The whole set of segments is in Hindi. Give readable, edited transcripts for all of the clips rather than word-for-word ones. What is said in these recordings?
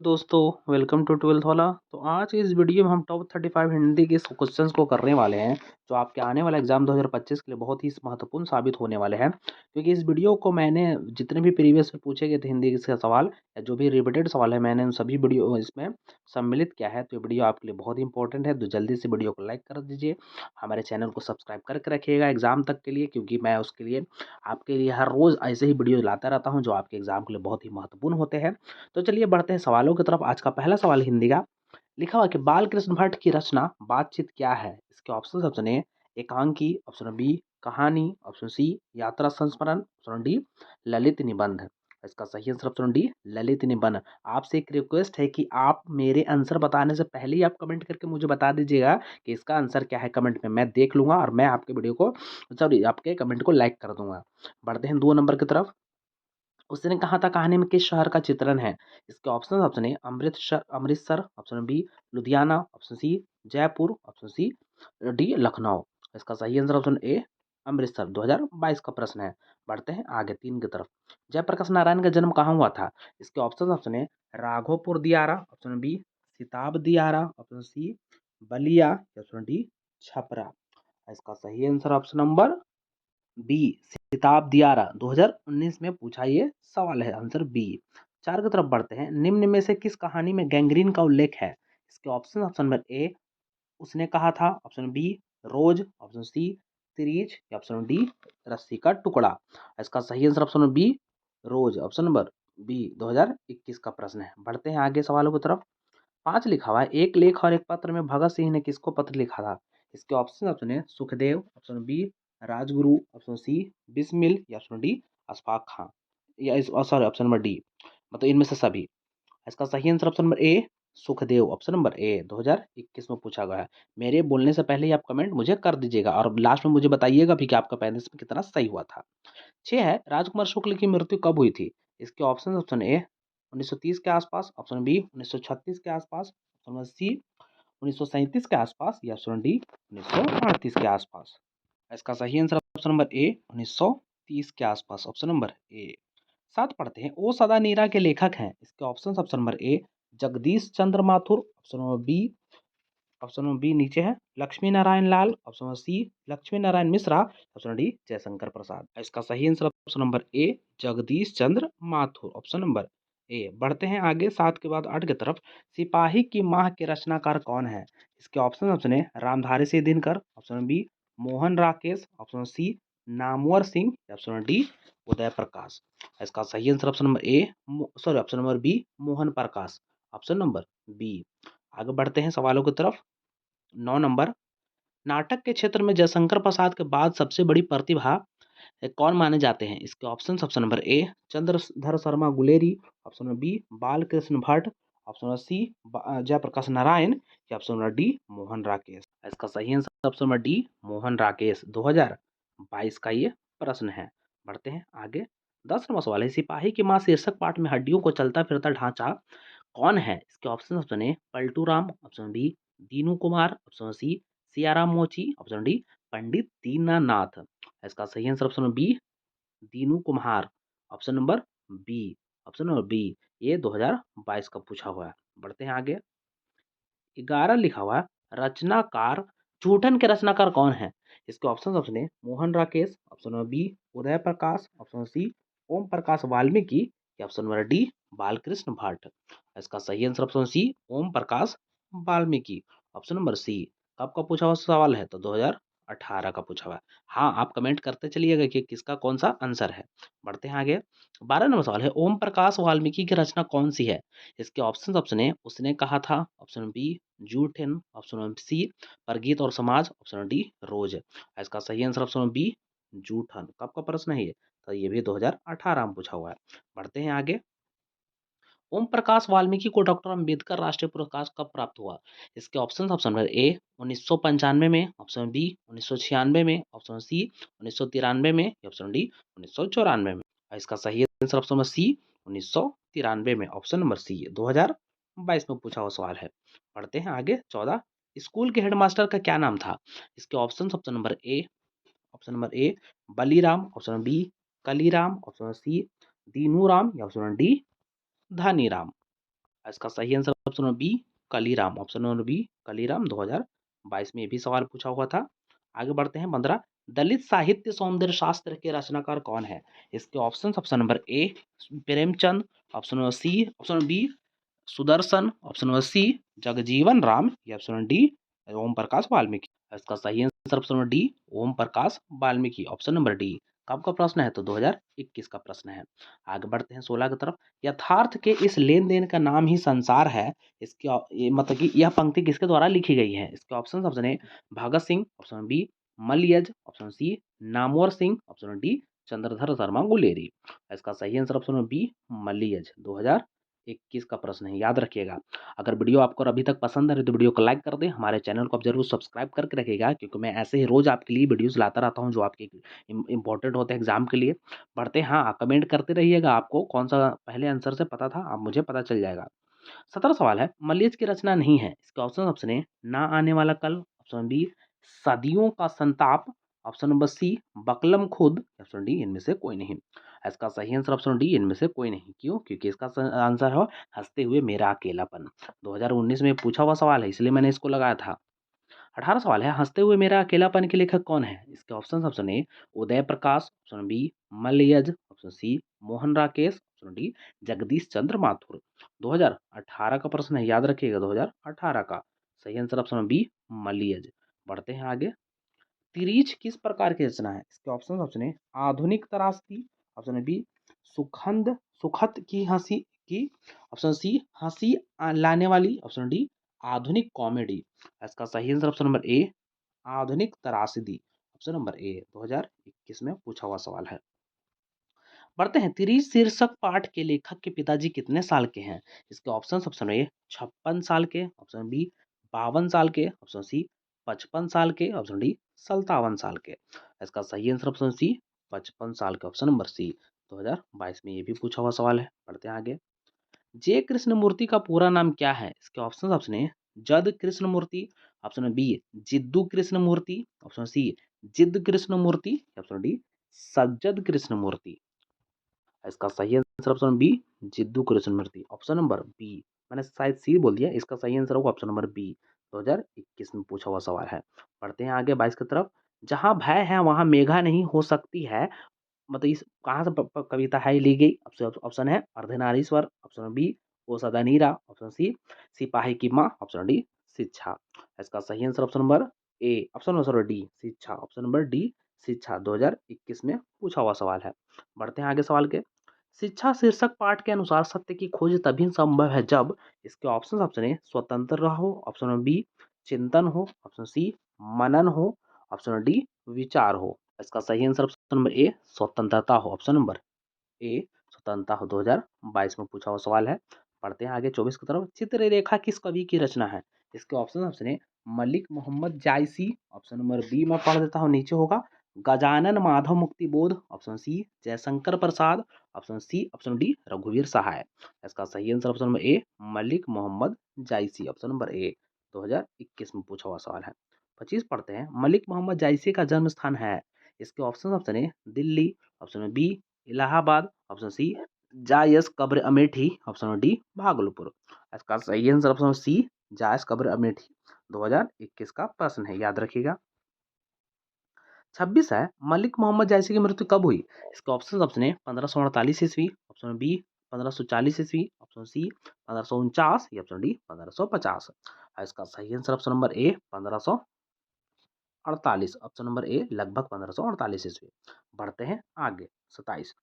दोस्तों, वेलकम टू ट्वेल्थ वाला। तो आज की इस वीडियो में हम टॉप 35 हिंदी के क्वेश्चंस को करने वाले हैं जो आपके आने वाला एग्जाम 2025 के लिए बहुत ही महत्वपूर्ण साबित होने वाले हैं। क्योंकि इस वीडियो को मैंने जितने भी प्रीवियस में पूछे गए थे हिंदी के सवाल या जो भी रिपीटेड सवाल है मैंने उन सभी वीडियो इसमें सम्मिलित किया है। तो ये वीडियो आपके लिए बहुत ही इंपॉर्टेंट है, तो जल्दी से वीडियो को लाइक कर दीजिए, हमारे चैनल को सब्सक्राइब करके रखिएगा एग्जाम तक के लिए, क्योंकि मैं उसके लिए आपके लिए हर रोज़ ऐसे ही वीडियो लाता रहता हूँ जो आपके एग्जाम के लिए बहुत ही महत्वपूर्ण होते हैं। तो चलिए बढ़ते हैं सवालों की तरफ। आज का पहला सवाल हिंदी का लिखा हुआ कि बाल कृष्ण भट्ट की रचना बातचीत क्या है। इसके ऑप्शन ए एकांकी, ऑप्शन बी कहानी, ऑप्शन सी यात्रा संस्मरण, ऑप्शन डी ललित निबंध। इसका सही आंसर ऑप्शन डी ललित निबंध। आपसे एक रिक्वेस्ट है कि आप मेरे आंसर बताने से पहले ही आप कमेंट करके मुझे बता दीजिएगा कि इसका आंसर क्या है। कमेंट में मैं देख लूंगा और मैं आपके वीडियो को सॉरी आपके कमेंट को लाइक कर दूंगा। बढ़ते हैं 2 नंबर की तरफ। उसने कहा था कहानी में किस शहर का चित्रण है। इसके option A Amritsar, option B Ludhiana, option C Jaipur, option C D Lucknow. इसका सही आंसर ऑप्शन ए अमृतसर। 2022 का प्रश्न है। बढ़ते हैं आगे 3 की तरफ। जयप्रकाश नारायण का जन्म कहाँ हुआ था। इसके option A Raghopur Diyara, option B Sitab Diyara, option C Ballia, option D Chhapra. इसका सही answer option number B Sitab Diyara. 2019 में पूछा ये सवाल है, आंसर बी। 4 की तरफ बढ़ते हैं। निम्न में से किस कहानी में गैंग्रीन का उल्लेख है। इसके ऑप्शन नंबर ए उसने कहा था, ऑप्शन बी रोज, ऑप्शन सी सीरीज, या ऑप्शन डी रस्सी का टुकड़ा। इसका सही आंसर ऑप्शन नंबर बी रोज, ऑप्शन नंबर बी। 2021 का प्रश्न है। बढ़ते हैं आगे सवालों की तरफ। 5 लिखा हुआ है एक लेख और एक पत्र में भगत सिंह ने किसको पत्र लिखा था। इसके ऑप्शन है Sukhdev, option B Rajguru, option C Bismil, या ऑप्शन डी अशफाक खां, या इस सॉरी ऑप्शन नंबर डी, मतलब इनमें से सभी। इसका सही answer option number A Sukhdev, option number A. 2021 में पूछा गया है। मेरे बोलने से पहले ही आप कमेंट मुझे कर दीजिएगा और लास्ट में मुझे बताइएगा भी कि आपका पैंतीस में कितना सही हुआ था। 6 है राजकुमार शुक्ल की मृत्यु कब हुई थी। इसके ऑप्शन ए 1930 के आसपास, ऑप्शन बी 1936 के आसपास, ऑप्शन सी 1937 के आसपास, या ऑप्शन डी 1938 के आसपास। इसका सही आंसर ऑप्शन नंबर ए 1930 के आसपास, ऑप्शन नंबर ए। 7 पढ़ते हैं ओ सदा नीरा के लेखक हैं। इसके option number A Jagdish Chandra Mathur, option number B नीचे है Lakshmi Narayan Lal, option number C Lakshmi Narayan Mishra, option D Jaishankar Prasad. इसका सही answer option number A Jagdish Chandra Mathur, option number A. बढ़ते हैं आगे 7 के बाद 8 की तरफ। सिपाही की माह के रचनाकार कौन है। इसके ऑप्शन है Ramdhari Singh Dinkar, option B Mohan Rakesh, option C Namvar Singh, option D Uday Prakash. इसका सही answer option number A sorry option number B Mohan Prakash, option number B. आगे बढ़ते हैं सवालों की तरफ। 9 नंबर। नाटक के क्षेत्र में जयशंकर प्रसाद के बाद सबसे बड़ी प्रतिभा कौन माने जाते हैं। इसके option number A Chandradhar Sharma Guleri, option number B Balkrishna Bhatt, option number C Jayprakash Narayan, या option number D Mohan Rakesh. इसका सही answer option number D Mohan Rakesh. 2022 का ये प्रश्न है। बढ़ते हैं आगे। 10 नंबर सवाल है सिपाही की मां शीर्षक पाठ में हड्डियों को चलता फिरता ढांचा कौन है। इसके ऑप्शन है Paltu Ram, option B Dinu Kumar, option C Siyaram Mochi, option D पंडित दीनानाथ। इसका सही answer option B Dinu Kumhar, option number B, option number B. ये 2022 का पूछा हुआ है। बढ़ते हैं आगे। 11 लिखा हुआ है रचनाकार जूठन के रचनाकार कौन है। इसके ऑप्शन है Mohan Rakesh, option number B Uday Prakash, option C Om Prakash Valmiki, या option number D Balkrishna Bhatt. इसका सही answer option C Om Prakash Valmiki, option number C. कब का पूछा हुआ सवाल है तो 2018 का पूछा हुआ है। हाँ आप कमेंट करते चलिएगा कि किसका कौन सा आंसर है। बढ़ते हैं आगे। 12 नंबर सवाल है ओम प्रकाश वाल्मीकि की रचना कौन सी है। इसके ऑप्शन है उसने कहा था, ऑप्शन बी जूठन, ऑप्शन सी परगीत और समाज, ऑप्शन डी रोज। इसका सही आंसर ऑप्शन बी जूठन। कब का प्रश्न है ये तो ये भी 2018 में पूछा हुआ है। बढ़ते हैं आगे। ओम प्रकाश वाल्मीकि को डॉक्टर अंबेडकर राष्ट्रीय पुरस्कार कब प्राप्त हुआ। इसके ऑप्शन नंबर ए 1995 में, ऑप्शन बी 1996 में, ऑप्शन सी 1993 में, ऑप्शन डी 1994 में। इसका सही आंसर ऑप्शन नंबर सी 1993 में, ऑप्शन नंबर सी। 2022 में पूछा हुआ सवाल है। पढ़ते हैं आगे। 14 स्कूल के हेडमास्टर का क्या नाम था। इसके option number A Baliram, option B Kaliram, option C Dinu Ram, या ऑप्शन डी धानीराम। इसका सही answer option number B Kaliram, option number B Kaliram 2022 में ये भी सवाल पूछा हुआ था। आगे बढ़ते हैं 15, दलित साहित्य सौंदर्य शास्त्र के रचनाकार कौन है? इसके option, option number A Premchand, option number C, option number B Sudarshan, option number C Jagjivan Ram, या option number D Om Prakash Valmiki. इसका सही answer option number D Om Prakash Valmiki, option number D. कब का प्रश्न है? तो 2021 का प्रश्न है। आगे बढ़ते हैं 16 की तरफ। यथार्थ के इस लेन देन का नाम ही संसार है, इसके ये मतलब कि यह पंक्ति किसके द्वारा लिखी गई है? इसके option, option A Bhagat Singh, option B Malayaj, option C Namvar Singh, option D Chandradhar Sharma Guleri. इसका सही आंसर ऑप्शन बी मलयज 2021 का प्रश्न है, याद रखिएगा। अगर वीडियो आपको अभी तक पसंद आ रही है तो वीडियो को लाइक कर दें, हमारे चैनल को आप जरूर सब्सक्राइब करके रखिएगा, क्योंकि मैं ऐसे ही रोज आपके लिए वीडियोस लाता रहता हूं जो आपके इंपॉर्टेंट होते हैं एग्जाम के लिए। पढ़ते हैं, हाँ कमेंट करते रहिएगा, आपको कौन सा पहले आंसर से पता था अब मुझे पता चल जाएगा। 17 सवाल है, मलेच्छ की रचना नहीं है, इसका ऑप्शन, ऑप्शन ए ना आने वाला कल, ऑप्शन बी सदियों का संताप, ऑप्शन नंबर सी बकलम खुद, ऑप्शन डी इनमें से कोई नहीं। इसका सही आंसर ऑप्शन डी इनमें से कोई नहीं। क्यों? क्योंकि इसका आंसर है हंसते हुए मेरा अकेलापन। 2019 में पूछा हुआ सवाल है, इसलिए मैंने इसको लगाया था। 18 सवाल है, हंसते हुए मेरा अकेलापन के लेखक कौन है? इसके option, option A Uday Prakash, option B Malayaj, option C Mohan Rakesh, option D Jagdish Chandra Mathur. 2018 का प्रश्न है, याद रखिएगा 2018 का। सही आंसर ऑप्शन बी मलयज। बढ़ते हैं आगे। तिरीच किस प्रकार की रचना है? इसके ऑप्शन, ऑप्शन ए आधुनिक त्रासदी, ऑप्शन बी सुखंद सुखद की हंसी की, ऑप्शन सी हंसी लाने वाली, ऑप्शन डी आधुनिक कॉमेडी। इसका सही आंसर ऑप्शन नंबर ए आधुनिक त्रासदी, ऑप्शन नंबर ए 2021 में पूछा हुआ सवाल है। बढ़ते हैं, तिरीच शीर्षक पाठ के लेखक के पिताजी कितने साल के हैं? इसके ऑप्शन, ऑप्शन ए 56 साल के, ऑप्शन बी 52 साल के, ऑप्शन सी 55 साल के, ऑप्शन डी 57 साल के। इसका सही आंसर ऑप्शन सी 55 साल के, ऑप्शन नंबर सी। 2022 में ये भी पूछा हुआ सवाल है। बढ़ते हैं आगे। जे कृष्णमूर्ति का पूरा नाम क्या है? इसके option, option A Jad Krishnamurti, option B Jiddu Krishnamurti, option C Jid Krishnamurti, option D Sajjad Krishnamurti. इसका सही answer option B Jiddu Krishnamurti, option number B. मैंने शायद सी बोल दिया, इसका सही आंसर होगा ऑप्शन नंबर बी। 2021 में पूछा हुआ सवाल है। पढ़ते हैं आगे 22 की तरफ। जहां भय है वहां मेघा नहीं हो सकती है, मतलब इस कहाँ से कविता है ली गई? ऑप्शन है अर्धनारीश्वर, ऑप्शन बी ओ सदानीरा, ऑप्शन सी सिपाही की माँ, ऑप्शन डी शिक्षा। इसका सही answer option number A, option number D शिक्षा, ऑप्शन नंबर डी शिक्षा 2021 में पूछा हुआ सवाल है। बढ़ते हैं आगे सवाल के। शिक्षा शीर्षक पाठ के अनुसार सत्य की खोज तभी संभव है जब, इसके ऑप्शन, ऑप्शन ए स्वतंत्र हो, ऑप्शन बी चिंतन हो, ऑप्शन सी मनन हो, ऑप्शन डी विचार हो। इसका सही आंसर ऑप्शन नंबर ए स्वतंत्रता हो, ऑप्शन नंबर ए स्वतंत्रता हो 2022 में पूछा हुआ सवाल है। पढ़ते हैं आगे 24 की तरफ। चित्ररेखा किस कवि की रचना है? इसके option, option A Malik Mohammad Jayasi, option number B मैं पढ़ देता हूँ नीचे होगा Gajanan Madhav Muktibodh, option C Jaishankar Prasad, option C option D रघुवीर सहाय। इसका सही answer option number A Malik Mohammad Jayasi, option number A 2021 में पूछा हुआ सवाल है। 25 पढ़ते हैं, मलिक मोहम्मद जायसी का जन्म स्थान है? इसके option, option A Delhi, option B Allahabad, option C Jayas कब्र अमेठी, ऑप्शन डी भागलपुर। इसका सही आंसर ऑप्शन सी जायस कब्र अमेठी 2021 का प्रश्न है, याद रखिएगा। 26 है, मलिक मोहम्मद जायसी की मृत्यु कब हुई? इसका ऑप्शन, ऑप्शन ए 1548 ईस्वी, ऑप्शन बी 1540 ईस्वी, ऑप्शन सी 1549, या ऑप्शन डी 1550। इसका सही आंसर ऑप्शन नंबर ए 1548, ऑप्शन नंबर ए लगभग 1548 ईस्वी। बढ़ते हैं आगे 27।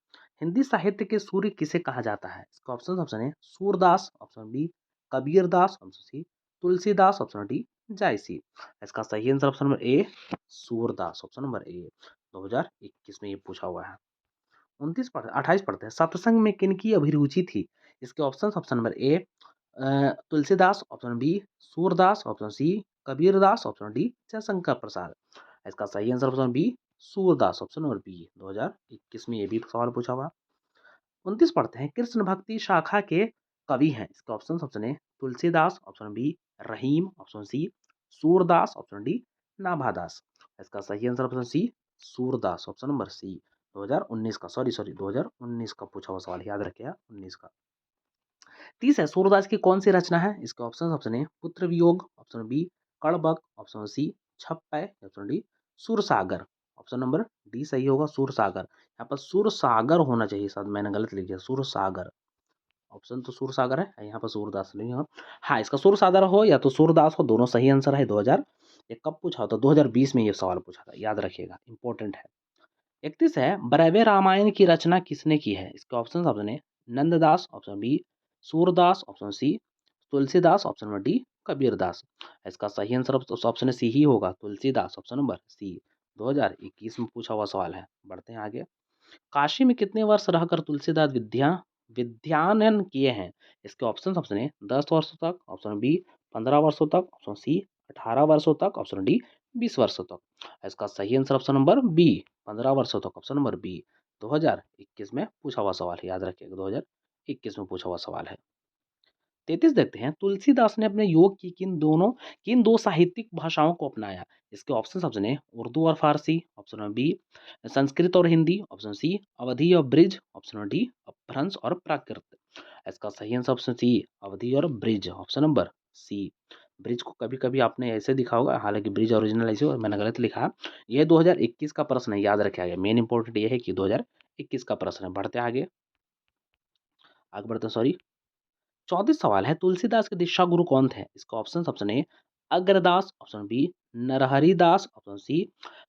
हिंदी साहित्य के सूर्य किसे कहा जाता है? इसका option, option A Surdas, option B Kabirdas, option C Tulsidas, option D Jayasi. इसका सही answer option number A Surdas, option number A 2021 में ये पूछा हुआ है। 29 पढ़ते 28 पढ़ते हैं, सत्संग में किनकी अभिरुचि थी? इसके option, option number A Tulsidas, option B Surdas, option C Kabirdas, option D Jaishankar Prasad. इसका सही answer option B Surdas, option number B 2021 में ये भी सवाल पूछा हुआ। 29 पढ़ते हैं, कृष्ण भक्ति शाखा के कवि हैं? इसका option, option A Tulsidas, option B Rahim, option C Surdas, option D Nabhadas. इसका सही answer option C Surdas, option number C 2019 का 2019 का पूछा हुआ सवाल, याद रखिएगा 19 का। 30 है, सूरदास की कौन सी रचना है? इसके option A Putra Viyog, option B Kadbak, option C Chhappay, option D Sursagar. Option number D सही होगा, सूरसागर। यहाँ पर सूरसागर होना चाहिए, शायद मैंने गलत लिख दिया, सूरसागर। ऑप्शन तो सूरसागर है, यहाँ पर सूरदास नहीं हो। हाँ, इसका सूरसागर हो या तो सूरदास हो, दोनों सही आंसर है। 2000 ये कब पूछा था? 2020 में ये सवाल पूछा था, याद रखिएगा, इंपॉर्टेंट है। 31 है, ब्रैवे रामायण की रचना किसने की है? इसके ऑप्शन है Nanddas, option B Surdas, option C Tulsidas, option number D Kabirdas. इसका सही आंसर ऑप्शन सी ही होगा, तुलसीदास, ऑप्शन नंबर सी। 2021 में पूछा हुआ सवाल है। बढ़ते हैं आगे। काशी में कितने वर्ष रहकर तुलसीदास विद्यानयन किए हैं? इसके ऑप्शन है 10 वर्षों तक, ऑप्शन बी 15 वर्षों तक, ऑप्शन सी 18 वर्षों तक, ऑप्शन डी 20 वर्षों तक। इसका सही आंसर ऑप्शन नंबर बी 15 वर्षों तक, ऑप्शन नंबर बी। 2021 में पूछा हुआ सवाल है, याद रखिएगा, 2021 में पूछा हुआ सवाल है। 33 देखते हैं, तुलसीदास ने अपने योग की किन दो साहित्यिक भाषाओं को अपनाया? इसके ऑप्शन है उर्दू और फारसी, ऑप्शन नंबर बी संस्कृत और हिंदी, ऑप्शन सी अवधी और ब्रिज, ऑप्शन नंबर डी अपभ्रंश और प्राकृत। इसका सही आंसर ऑप्शन सी अवधी और Braj, option number C. Braj को कभी कभी आपने ऐसे दिखा होगा, हालांकि ब्रिज ओरिजिनल ऐसे और मैंने गलत लिखा। यह 2021 का प्रश्न है, याद रखा गया। मेन इंपॉर्टेंट ये है कि 2021 का प्रश्न है। बढ़ते आगे, आगे बढ़ते सॉरी। 34 सवाल है, तुलसीदास के दीक्षा गुरु कौन थे? इसका option A Agradas, option B Narhari Das, option C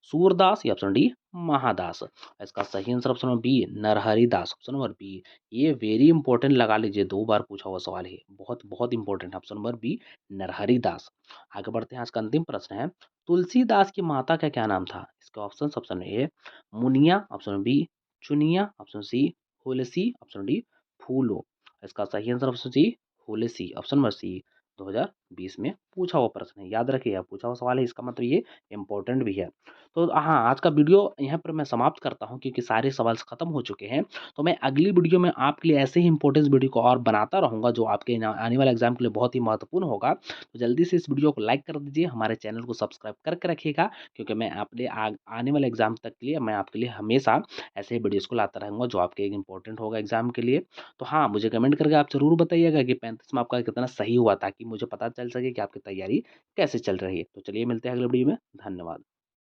Surdas या ऑप्शन डी महादास। इसका सही answer option B Narhari Das, option number B. ये वेरी इंपॉर्टेंट लगा लीजिए, 2 बार पूछा हुआ सवाल है, बहुत बहुत इंपॉर्टेंट है। ऑप्शन नंबर बी नरहरि दास। आगे बढ़ते हैं, आज का अंतिम प्रश्न है, तुलसीदास की माता का क्या नाम था? इसका option A Muniya, option B Chuniya, option C Hulsi, option D Phulo. इसका सही आंसर ऑप्शन सी होले सी, ऑप्शन नंबर सी। 2020 में पूछा हुआ प्रश्न है, याद रखिएगा, पूछा हुआ सवाल है, इसका मतलब ये इंपॉर्टेंट भी है। तो हाँ, आज का वीडियो यहाँ पर मैं समाप्त करता हूँ, क्योंकि सारे सवाल खत्म हो चुके हैं। तो मैं अगली वीडियो में आपके लिए ऐसे ही इंपॉर्टेंट वीडियो को और बनाता रहूँगा, जो आपके आने वाले एग्जाम के लिए बहुत ही महत्वपूर्ण होगा। तो जल्दी से इस वीडियो को लाइक कर दीजिए, हमारे चैनल को सब्सक्राइब करके रखिएगा, क्योंकि मैं अपने आने वाले एग्जाम तक के लिए मैं आपके लिए हमेशा ऐसे ही वीडियोज़ को लाता रहूँगा, जो आपके एक इंपॉर्टेंट होगा एग्जाम के लिए। तो हाँ, मुझे कमेंट करके आप ज़रूर बताइएगा कि 35 में आपका कितना सही हुआ, ताकि मुझे पता चल सके कि आपकी तैयारी कैसे चल रही है। तो चलिए, मिलते हैं अगले वीडियो में। धन्यवाद।